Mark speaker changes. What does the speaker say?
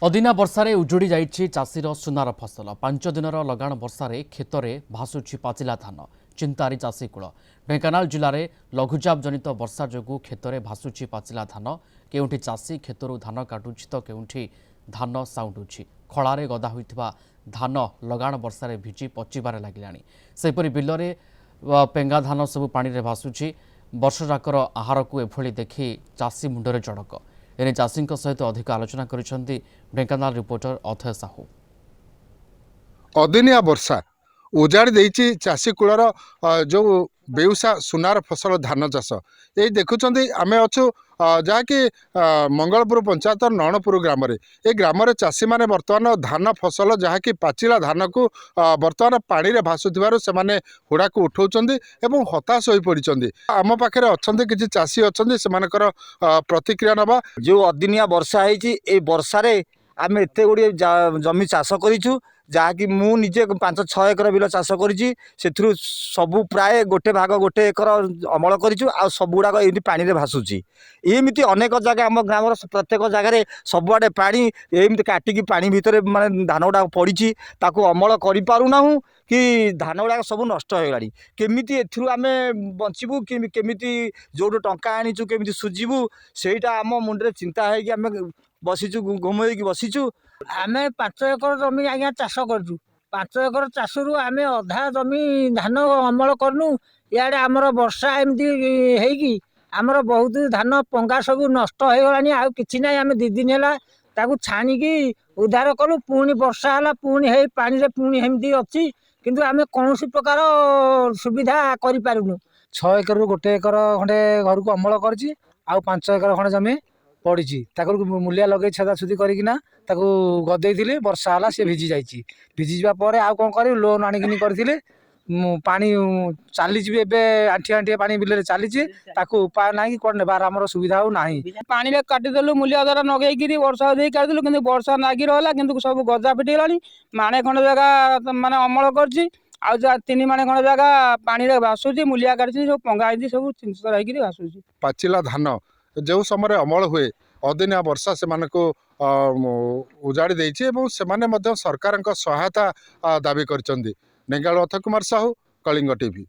Speaker 1: अदिना वर्षारे उजुड़ी जाइछि चाषीर सुनार फसल 5 दिनर लगाण वर्षारे खेतरे भासुछि पाचिला धान चिंतारी चाषी कूल ढेंकानाल जिले में लघुचाप जनित वर्षा जोगु खेतरे भासुछि पाचिला धान केउंठी चाषी खेतरु धान काटुछि तो केउंठी धान साउंडुछि खଳାରେ गदा होइथिबा धान लगाण वर्षारे भिजी पचिबारे लागिलाणी सेपरि बिलरे पेंगा धान सब पानी रे भासुछि वर्षजाकर आहार को एभली देखि चाषी मुंडरे जड़क एने चाषी सहित अधिक आलोचना करिसेंती ढेंकानाल रिपोर्टर अथय साहू।
Speaker 2: अदिनिया वर्षा उजाड़ी देइछि चाषी कूलर जो बेउसा सुनार फसल धान चाष ये देखुं आम अच्छु जहाँकि मंगलपुर पंचायत नरणपुर ग्राम ए ग्राम चाषी मैंने बर्तमान धान फसल जहाँकि पाचिला धान को बर्तमान पानी रे भासुथिबारु सेमाने हुड़ा को उठाउछन्ती एवं हताश होई पड़िछन्ती। आम पाखे अच्छे किसी चाषी अच्छे सेमानकर प्रतिक्रिया नबा।
Speaker 3: जो अदिनिया वर्षा है ए वर्षारे आम एत गुड़े जमी चाष करूँ जहाँकि मु निजे 5-6 एकर बिल चाष करी सबू प्राय गोटे भाग गोटे एकर अमल करूँ आ सब गुड़ाक ये पानी रे भासुची एमती अनेक जगह आम ग्राम प्रत्येक जगह सबुआडे पानी एमती काटिकी पानी भितर माने धान गुड़ा पड़ी ताकू अमल करूना कि धान गुड़ाक सब नष्ट हो गलानी केमिति एथुरु आमे बंचिबू केमिति जोडो टंका आनीचु केमिति सुझिबू सेटा आम मुंडरे चिंता है कि आमे बसीचु घुम होगी बसीचु।
Speaker 4: आमे 5 एकर जमी आज्ञा चाष करूँ 5 एकर चाषरू आमे अधा जमी धान अमल करनु इे आमर वर्षा एमती है आमर बहुत धान पंगा सब नष्ट हो गलानी आ किछि ना आमे 2 दिन है ताकू छाणिकी उद्धार कलु पुणी वर्षा है पुणी है पानी रे पुणी एमती अच्छी किंतु आमे कौन प्रकार सुविधा करि पारुनु।
Speaker 5: 6 एकर गोटे एकर खंडे घर को अमल करछि आ 5 एकर खंडे जमी पड़ी मूलिया लगे छेदाछुदी करना गदेली वर्षा है सी भिजी जाइए भिजी जापर आउ कौन कर लोन आणिकी करते पानी चली आंठी आंठी पानी बिल चली उपाय ना कि कौन नेबार आम सुविधा ना
Speaker 4: पानी रे काटिदेलु मूलिया द्वारा नगेकी वर्षा दे काटिदेलु कि वर्षा नागी रहा कि सब गजा फिटिगलानी माणे खंड जगह माने अमल करछि आ 3 माणे खंड जगह पानी रे भासुची मूलिया काटछि सब पंगा है सब चिंता होइकि भासुची।
Speaker 2: पाचिला धान जो समय अमल हुए अदिनिया वर्षा से उजाड़ी देइछि एवं सेमाने मध्य सरकार सहायता दाबी करछन्ती। नेंगाल अथय कुमार साहू कलिंग टीवी।